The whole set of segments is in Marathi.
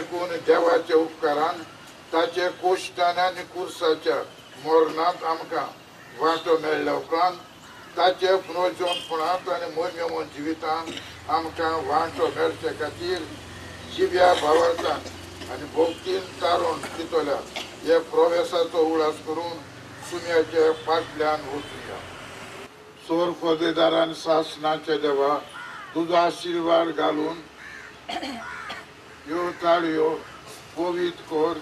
देखून देवाच्या उपकारान ताचे कोश्टान आनी कुर्साच्या मरणांत आमकां वांटो मेळ्ळ्या उपरांत ताचे पुनर्जीवनपणांत आनी मोर्मेमोन जिवितांत आमकां वांटो मेळचे खातीर जिव्या भावार्थान आनी भोवतीन तारून चिंतल्या हे प्रवेशाचो उलास करून सुम्याचे फाटल्यान वचुया. सोर पदवीदारान शासनाचे देवा तुजो आशिर्वाद घालून ह्यो ताळयो पवित्र कर.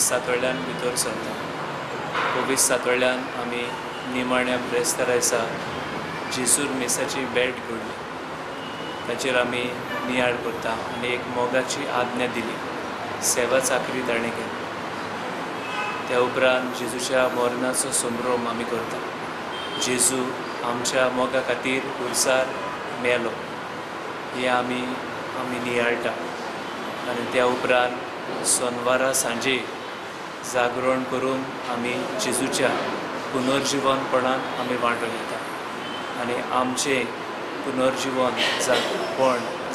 सातोळ्यान भितर सरता. कोवीस सातोळ्यान आमी निमाण्या ब्रेस्तारायसा जेजूर मेसाची बेट घडली. ताचेर आमी नियाळ करता आनी एक मोगाची आज्ञा दिली. सेवा चाकरी ताणें केली. त्या उपरांत जेजूच्या मरणाचो संभ्रम आमी करता. जेजू आमच्या मोगा खातीर खुर्सार मेलो हें आमी नियाळटा. आनी त्या उपरांत सोनवारा सांजे जागरण करून आमी जेजूच्या पुनर्जीवनपणान आमी वांटो घेता आनी आमचें पुनर्जीवन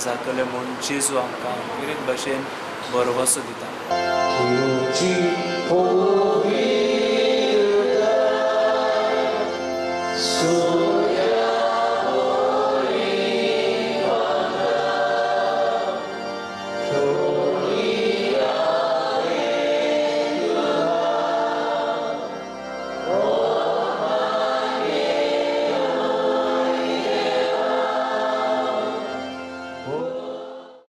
जातलें म्हूण जेजू आमकां विरीत भाशेन भरवसो दिता.